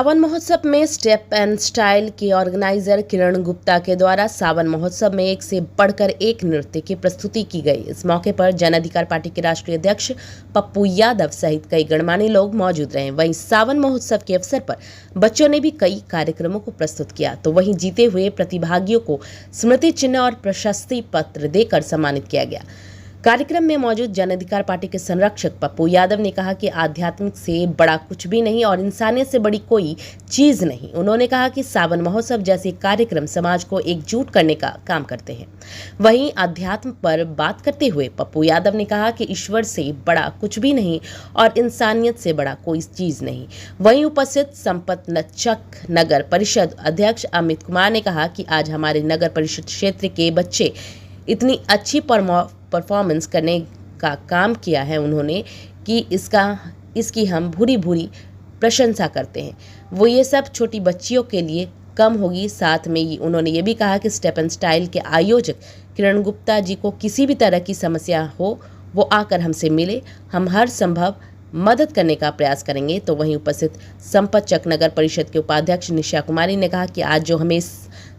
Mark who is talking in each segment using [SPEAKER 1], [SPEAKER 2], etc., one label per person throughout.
[SPEAKER 1] सावन महोत्सव में step and style के ऑर्गेनाइजर किरण गुप्ता के द्वारा सावन महोत्सव में एक से बढ़कर एक नृत्य की प्रस्तुति की गई। इस मौके पर जन अधिकार पार्टी के राष्ट्रीय अध्यक्ष पप्पू यादव सहित कई गणमान्य लोग मौजूद रहे। वहीं सावन महोत्सव के अवसर पर बच्चों ने भी कई कार्यक्रमों को प्रस्तुत किया, तो वहीं जीते हुए प्रतिभागियों को स्मृति चिन्ह और प्रशस्ति पत्र देकर सम्मानित किया गया। कार्यक्रम में मौजूद जन अधिकार पार्टी के संरक्षक पप्पू यादव ने कहा कि आध्यात्मिक से बड़ा कुछ भी नहीं और इंसानियत से बड़ी कोई चीज नहीं। उन्होंने कहा कि सावन महोत्सव जैसे कार्यक्रम समाज को एकजुट करने का काम करते हैं। वहीं अध्यात्म पर बात करते हुए पप्पू यादव ने कहा कि ईश्वर से बड़ा कुछ भी नहीं और इंसानियत से बड़ा कोई चीज नहीं। वहीं उपस्थित संपत नचक नगर परिषद अध्यक्ष अमित कुमार ने कहा कि आज हमारे नगर परिषद क्षेत्र के बच्चे इतनी अच्छी परफॉर्मेंस करने का काम किया है उन्होंने कि इसकी हम भूरी प्रशंसा करते हैं। वो ये सब छोटी बच्चियों के लिए कम होगी। साथ में उन्होंने ये भी कहा कि स्टेप एंड स्टाइल के आयोजक किरण गुप्ता जी को किसी भी तरह की समस्या हो वो आकर हमसे मिले, हम हर संभव मदद करने का प्रयास करेंगे। तो वहीं उपस्थित संपत चक नगर परिषद के उपाध्यक्ष निशा कुमारी ने कहा कि आज जो हमें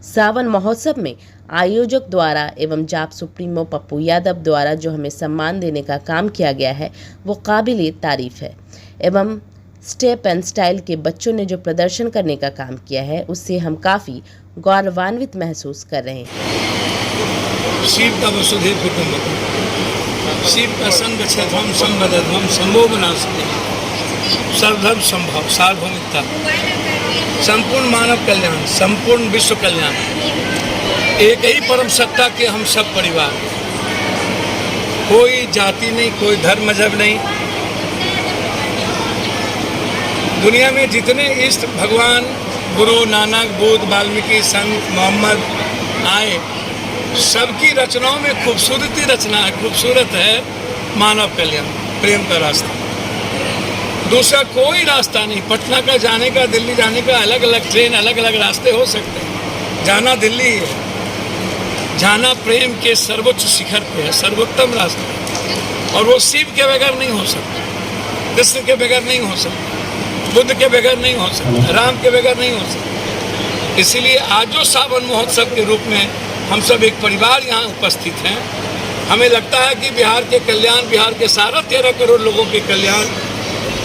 [SPEAKER 1] सावन महोत्सव में आयोजक द्वारा एवं जाप सुप्रीमो पप्पू यादव द्वारा जो हमें सम्मान देने का काम किया गया है वो काबिले तारीफ है एवं स्टेप एंड स्टाइल के बच्चों ने जो प्रदर्शन करने का काम किया है उससे हम काफ़ी गौरवान्वित महसूस कर रहे हैं।
[SPEAKER 2] शिव का वसुधैव कुटुम्बकम्, शिव का संग क्षेत्रम संबद्धम संभो बनास्ते सर्वधर्म संभव सार्वभौमिकता, संपूर्ण मानव कल्याण, संपूर्ण विश्व कल्याण, एक ही परम सत्ता के हम सब परिवार, कोई जाति नहीं, कोई धर्म मजहब नहीं। दुनिया में जितने इष्ट भगवान गुरु नानक बुद्ध वाल्मीकि संत मोहम्मद आए, सबकी रचनाओं में खूबसूरती रचना है, खूबसूरत है मानव कल्याण, प्रेम का रास्ता। दूसरा कोई रास्ता नहीं। पटना का जाने का, दिल्ली जाने का अलग अलग ट्रेन, अलग अलग रास्ते हो सकते हैं। जाना दिल्ली है, जाना प्रेम के सर्वोच्च शिखर पे है, सर्वोत्तम रास्ता है। और वो शिव के बगैर नहीं हो सकता, कृष्ण के बगैर नहीं हो सकता, बुद्ध के बगैर नहीं हो सकता, राम के बगैर नहीं हो सकता। इसीलिए आज जो सावन महोत्सव के रूप में हम सब एक परिवार यहाँ उपस्थित हैं, हमें लगता है कि बिहार के कल्याण, बिहार के सारा 13 करोड़ लोगों के कल्याण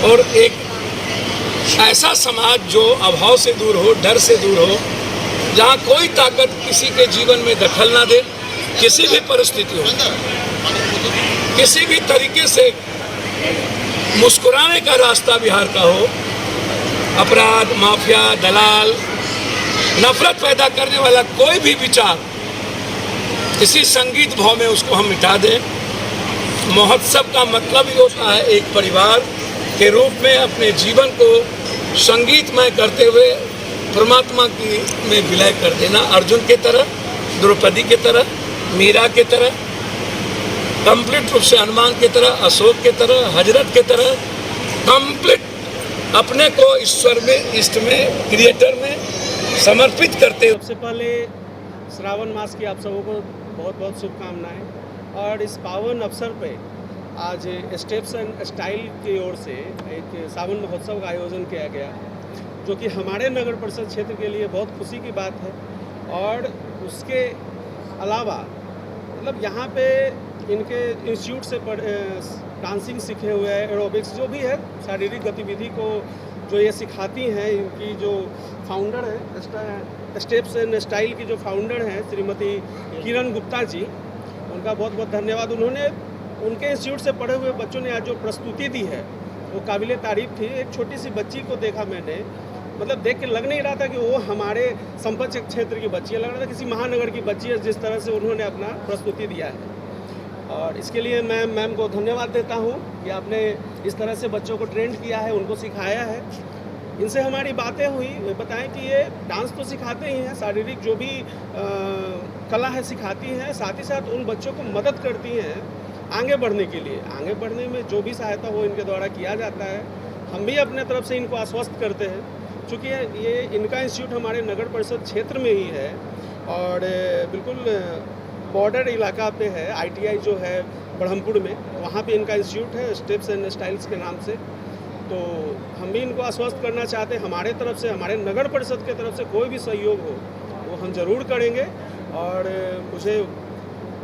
[SPEAKER 2] और एक ऐसा समाज जो अभाव से दूर हो, डर से दूर हो, जहाँ कोई ताकत किसी के जीवन में दखल ना दे, किसी भी परिस्थिति हो, किसी भी तरीके से मुस्कुराने का रास्ता बिहार का हो। अपराध, माफिया, दलाल, नफरत पैदा करने वाला कोई भी विचार इसी संगीत भाव में उसको हम मिटा दें। महोत्सव का मतलब ही होता है एक परिवार के रूप में अपने जीवन को संगीतमय करते हुए परमात्मा की में विलय कर देना। अर्जुन के तरह, द्रौपदी के तरह, मीरा के तरह, कंप्लीट रूप से हनुमान के तरह, अशोक के तरह, हजरत के तरह कंप्लीट अपने को ईश्वर में, इष्ट में, क्रिएटर में समर्पित करते।
[SPEAKER 3] सबसे पहले श्रावण मास की आप सबों को बहुत बहुत शुभकामनाएं। और इस पावन अवसर पे आज स्टेप्स एंड स्टाइल की ओर से एक सावन महोत्सव का आयोजन किया गया, जो कि हमारे नगर परिषद क्षेत्र के लिए बहुत खुशी की बात है। और उसके अलावा मतलब यहाँ पे इनके इंस्टीट्यूट से डांसिंग सीखे हुए हैं, एरोबिक्स जो भी है, शारीरिक गतिविधि को जो ये सिखाती हैं, इनकी जो फाउंडर है स्टेप्स एंड स्टाइल की जो फाउंडर हैं श्रीमती किरण गुप्ता जी, उनका बहुत बहुत धन्यवाद। उन्होंने उनके इंस्टीट्यूट से पढ़े हुए बच्चों ने आज जो प्रस्तुति दी है वो काबिले तारीफ थी। एक छोटी सी बच्ची को देखा मैंने, मतलब देख के लग नहीं रहा था कि वो हमारे संपत क्षेत्र की बच्ची है, लग रहा था किसी महानगर की बच्ची है, जिस तरह से उन्होंने अपना प्रस्तुति दिया है। और इसके लिए मैं मैम को धन्यवाद देता हूँ कि आपने इस तरह से बच्चों को ट्रेंड किया है, उनको सिखाया है। इनसे हमारी बातें हुई, वे बताएं कि ये डांस तो सिखाते ही हैं, शारीरिक जो भी कला है सिखाती हैं, साथ ही साथ उन बच्चों को मदद करती हैं आगे बढ़ने के लिए। आगे बढ़ने में जो भी सहायता हो इनके द्वारा किया जाता है। हम भी अपने तरफ से इनको आश्वस्त करते हैं, चूँकि ये इनका इंस्टीट्यूट हमारे नगर परिषद क्षेत्र में ही है और बिल्कुल बॉर्डर इलाका पे है। ITI जो है ब्रह्मपुर में, वहाँ पे इनका इंस्टीट्यूट है स्टेप्स एंड स्टाइल्स के नाम से। तो हम भी इनको आश्वस्त करना चाहते हैं, हमारे तरफ से, हमारे नगर परिषद के तरफ से कोई भी सहयोग हो वो हम ज़रूर करेंगे। और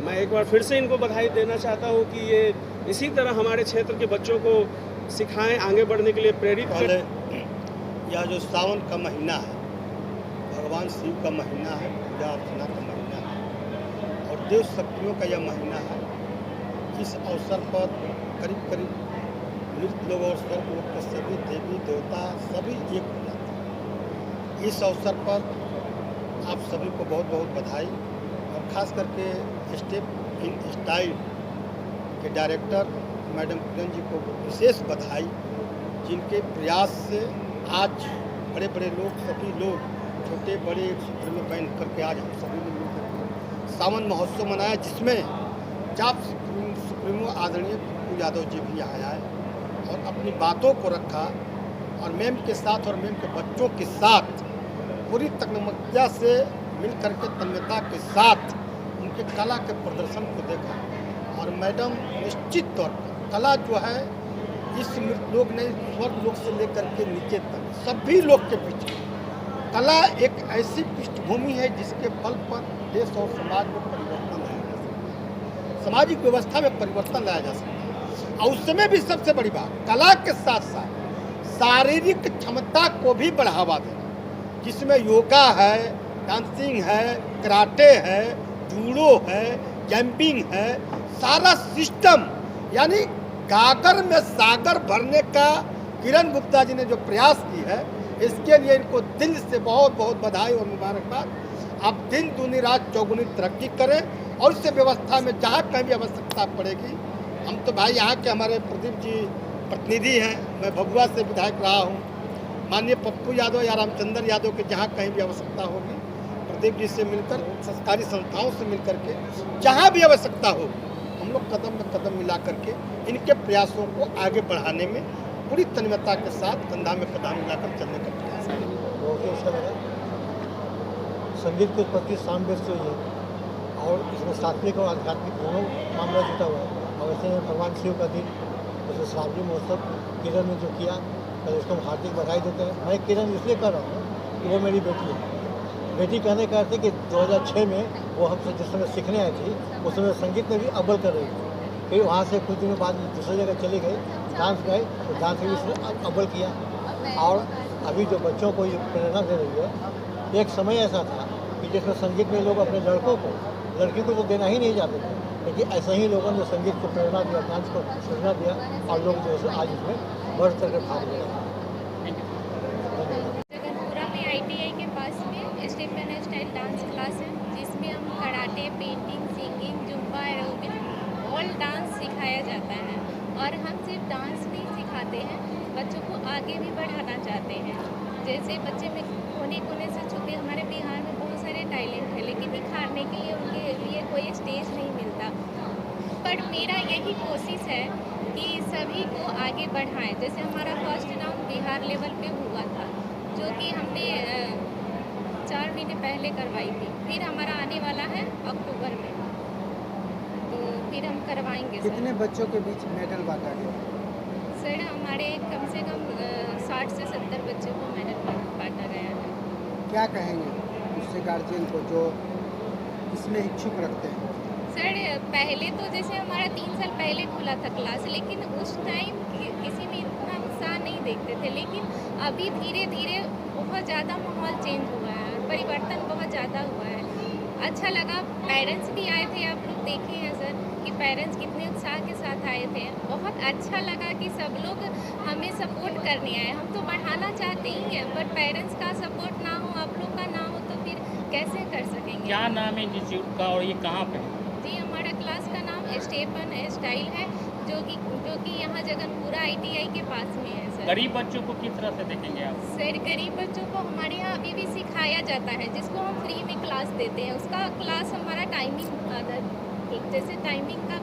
[SPEAKER 3] मैं एक बार फिर से इनको बधाई देना चाहता हूँ कि ये इसी तरह हमारे क्षेत्र के बच्चों को सिखाएं, आगे बढ़ने के लिए प्रेरित करें।
[SPEAKER 4] यह जो सावन का महीना है, भगवान शिव का महीना है, पूजा अर्चना का महीना है और देव शक्तियों का यह महीना है। इस अवसर पर करीब करीब मृत लोग और स्वर्ग लोग के सभी देवी देवता सभी एक हो जाते हैं। इस अवसर पर आप सभी को बहुत बहुत बधाई और ख़ास करके स्टेप इन स्टाइल के डायरेक्टर मैडम किरण जी को विशेष बधाई, जिनके प्रयास से आज बड़े बड़े लोग, सभी लोग छोटे बड़े एक सूत्र में बैठ करके आज हम सभी ने मिलकर सावन महोत्सव मनाया, जिसमें जाप सुप्रीमो आदरणीय पप्पू यादव जी भी आया है और अपनी बातों को रखा और मैम के साथ और मैम के बच्चों के साथ पूरी तकनीकिया से मिल करके तन्मयता के साथ उनके कला के प्रदर्शन को देखा। और मैडम निश्चित तौर पर कला जो है इस मृत लोग ने स्वर्ग लोग से लेकर के नीचे तक सभी लोग के पीछे कला एक ऐसी पृष्ठभूमि है जिसके बल पर देश और समाज में परिवर्तन लाया जा सकता है, सामाजिक व्यवस्था में परिवर्तन लाया जा सकता है। और उसमें भी सबसे बड़ी बात, कला के साथ साथ शारीरिक क्षमता को भी बढ़ावा देना, जिसमें योगा है, डांसिंग है, कराटे है, जूडो है, जंपिंग है, सारा सिस्टम, यानी गागर में सागर भरने का किरण गुप्ता जी ने जो प्रयास की है, इसके लिए इनको दिल से बहुत बहुत बधाई और मुबारकबाद। आप दिन दूनी रात चौगुनी तरक्की करें और इस व्यवस्था में जहाँ कहीं भी आवश्यकता पड़ेगी, हम तो भाई यहाँ के हमारे प्रदीप जी प्रतिनिधि हैं, मैं भभुआ से विधायक रहा हूँ, माननीय पप्पू यादव या रामचंद्र यादव के जहाँ कहीं भी आवश्यकता होगी प्रदीप जी से मिलकर, सरकारी संस्थाओं से मिल करके जहाँ भी आवश्यकता होगी हम लोग कदम में कदम मिला करके इनके प्रयासों को आगे बढ़ाने में पूरी तन्मयता के साथ कंधा में कंधा मिलाकर चलने का प्रयास करें।
[SPEAKER 5] बहुत ही अच्छा लगा। संगीत की उत्पत्ति सामवेद से हुई है और इसमें सात्विक और आध्यात्मिक दोनों मामला जुटा हुआ है। और ऐसे में भगवान शिव का दिन जैसे श्रावणी महोत्सव किरण ने जो किया, तो उसको हम हार्दिक बधाई देते हैं। मैं किरण इसलिए कर रहा हूँ कि वो मेरी बेटी है। बेटी कहने का अर्थ है कि 2006 में वो हमसे जिस समय सीखने आई थी उस समय संगीत में भी अव्वल कर रही थी। फिर वहाँ से कुछ दिनों बाद दूसरी जगह चली गई, डांस गए तो डांस में भी उसने अव्वल किया। और अभी जो बच्चों को ये प्रेरणा दे रही है, एक समय ऐसा था कि जिसमें संगीत में लोग अपने लड़की को तो देना ही नहीं चाहते थे, लेकिन ऐसे ही लोगों ने संगीत को प्रेरणा दिया, डांस को प्रेरणा दिया और लोग जो है आज इसमें बढ़ चढ़ के भाग ले रहे हैं।
[SPEAKER 6] जगनपुरा में ITI के पास में step and style dance class है, जिसमें हम karate, painting, singing, Zumba, aerobics all dance सिखाया जाता है। और हम सिर्फ डांस नहीं सिखाते हैं, बच्चों को आगे भी बढ़ाना चाहते हैं। जैसे बच्चे में कोने कोने से चूँकि हमारे बिहार में बहुत सारे टैलेंट है, लेकिन दिखाने के लिए उनके लिए कोई स्टेज नहीं मिलता। पर मेरा यही कोशिश है कि सभी को आगे बढ़ाएं। जैसे हमारा फर्स्ट राउंड बिहार लेवल पे हुआ था, जो कि हमने 4 महीने पहले करवाई थी। फिर हमारा आने वाला है अक्टूबर में, तो फिर हम करवाएंगे।
[SPEAKER 7] कितने बच्चों के बीच मेडल बांटा गया?
[SPEAKER 6] सर हमारे कम से कम 60 से 70 बच्चों को मेडल बांटा गया है।
[SPEAKER 7] क्या कहेंगे उससे गार्जियन को जो इसमें इच्छुक रखते हैं?
[SPEAKER 6] सर पहले तो जैसे हमारा 3 साल पहले खुला था क्लास, लेकिन उस टाइम किसी में इतना उत्साह नहीं देखते थे। लेकिन अभी धीरे धीरे बहुत ज़्यादा माहौल चेंज हुआ है, परिवर्तन बहुत ज़्यादा हुआ है। अच्छा लगा, पेरेंट्स भी आए थे, आप लोग देखे हैं सर कि पेरेंट्स कितने उत्साह के साथ आए थे। बहुत अच्छा लगा कि सब लोग हमें सपोर्ट करने आए। हम तो बढ़ाना चाहते ही हैं, बट पेरेंट्स का सपोर्ट ना हो, आप लोग का ना हो, तो फिर कैसे कर सकेंगे?
[SPEAKER 8] क्या नाम है इंस्टीट्यूट का और ये कहाँ पे है?
[SPEAKER 6] जी हमारा क्लास का नाम स्टेप एंड स्टाइल है, जो कि यहाँ जगनपुरा ITI के पास में है सर।
[SPEAKER 8] गरीब बच्चों को किस तरह से देखेंगे आप?
[SPEAKER 6] सर गरीब बच्चों को हमारे यहाँ अभी भी सिखाया जाता है, जिसको हम फ्री में क्लास देते हैं। उसका क्लास हमारा टाइमिंग, जैसे टाइमिंग का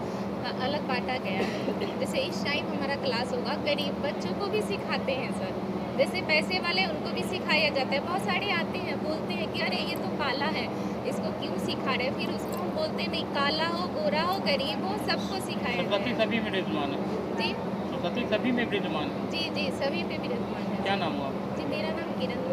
[SPEAKER 6] अलग बांटा गया है। जैसे इस टाइम हमारा क्लास होगा, गरीब बच्चों को भी सिखाते हैं सर। जैसे पैसे वाले उनको भी सिखाया जाता है। बहुत सारे आते हैं, बोलते हैं कि अरे ये तो काला है, इसको क्यों सिखा रहे? फिर उसको हम बोलते नहीं, काला हो, गोरा हो, गरीब हो, सबको सिखाया जाता है।
[SPEAKER 8] सभी में रिजवान है
[SPEAKER 6] जी
[SPEAKER 8] सरस्वती सभी में विद्यमान है।
[SPEAKER 6] जी जी, सभी पे विराजमान है।
[SPEAKER 8] क्या नाम हुआ आपका?
[SPEAKER 6] जी, मेरा नाम किरण